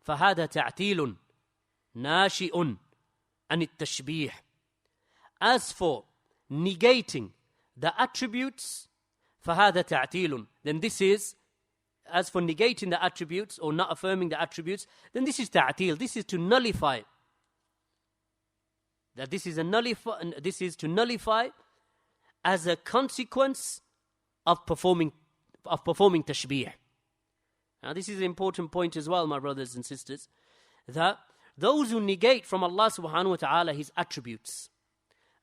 فهذا تعتيل ناشئ عن التشبيه. As for negating the attributes, فهذا تعتيل, then this is, as for negating the attributes or not affirming the attributes, then this is ta'til. This is to nullify. That this is to nullify as a consequence of performing tashbih. Now this is an important point as well, my brothers and sisters, that those who negate from Allah subhanahu wa ta'ala His attributes,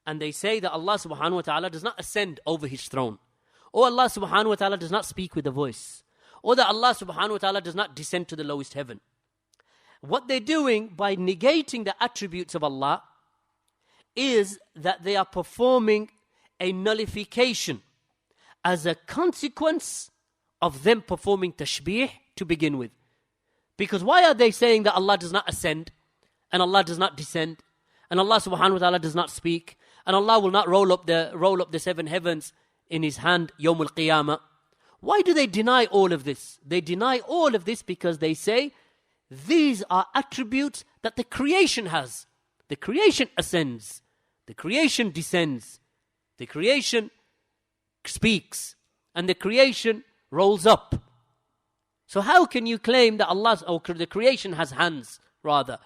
and they say that Allah subhanahu wa ta'ala does not ascend over His throne, or Allah subhanahu wa ta'ala does not speak with a voice, or that Allah subhanahu wa ta'ala does not descend to the lowest heaven. What they're doing by negating the attributes of Allah is that they are performing a nullification as a consequence of them performing tashbih to begin with. Because why are they saying that Allah does not ascend, and Allah does not descend, and Allah subhanahu wa ta'ala does not speak, and Allah will not roll up the seven heavens in His hand Yawm al-Qiyamah? Why do they deny all of this? They deny all of this because they say these are attributes that the creation has. The creation ascends, the creation descends, the creation speaks, and the creation rolls up. So how can you claim that the creation has hands, rather?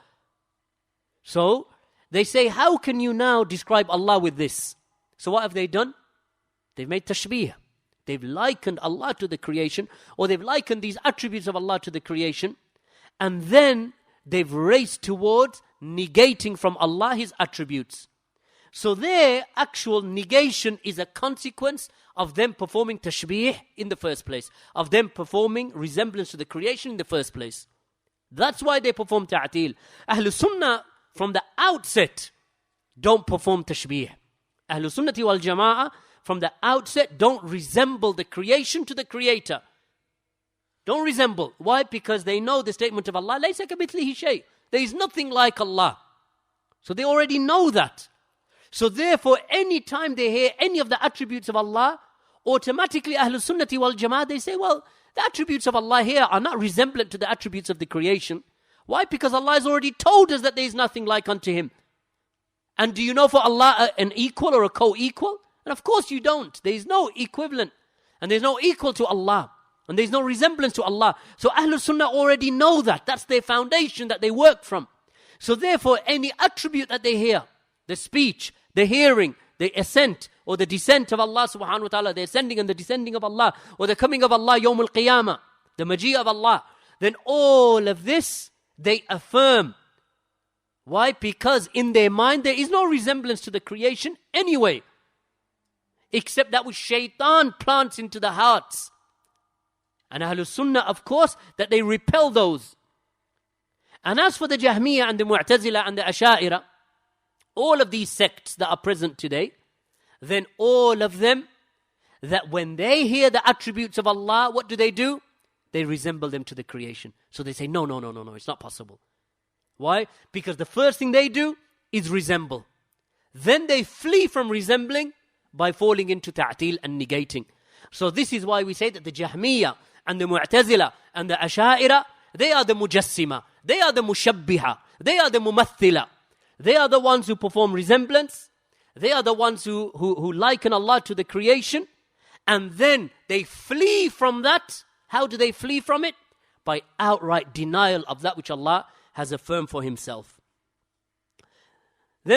So they say, how can you now describe Allah with this? So what have they done? They've made tashbih. They've likened Allah to the creation, or they've likened these attributes of Allah to the creation, and then they've raced towards negating from Allah His attributes. So their actual negation is a consequence of them performing tashbih in the first place, of them performing resemblance to the creation in the first place. That's why they perform ta'til. Ahlus Sunnah from the outset don't perform tashbih. Ahlus Sunnati wal Jama'ah from the outset don't resemble the creation to the creator. Don't resemble. Why? Because they know the statement of Allah, لَيْسَ كَمِثْلِهِ شَيْءٍ. There is nothing like Allah. So they already know that. So therefore, any time they hear any of the attributes of Allah, automatically Ahlus Sunnati wal Jama'ah, they say, well, the attributes of Allah here are not resemblant to the attributes of the creation. Why? Because Allah has already told us that there is nothing like unto Him. And do you know for Allah an equal or a co-equal? And of course you don't. There is no equivalent. And there is no equal to Allah. And there is no resemblance to Allah. So Ahlus Sunnah already know that. That's their foundation that they work from. So therefore, any attribute that they hear, the speech, the hearing, the ascent or the descent of Allah subhanahu wa ta'ala, the ascending and the descending of Allah, or the coming of Allah Yawm al-Qiyamah, the maji of Allah, then all of this they affirm. Why? Because in their mind there is no resemblance to the creation anyway, except that which shaitan plants into the hearts. And Ahlus Sunnah, of course, that they repel those. And as for the Jahmiyyah and the Mu'tazila and the Asha'ira, all of these sects that are present today, then all of them, that when they hear the attributes of Allah, what do? They resemble them to the creation. So they say, no, it's not possible. Why? Because the first thing they do is resemble. Then they flee from resembling by falling into ta'til and negating. So this is why we say that the Jahmiyyah and the Mu'tazila and the Asha'ira, they are the Mujassima, they are the Mushabbiha, they are the Mumathila. They are the ones who perform resemblance. They are the ones who liken Allah to the creation. And then they flee from that. How do they flee from it? By outright denial of that which Allah has affirmed for Himself.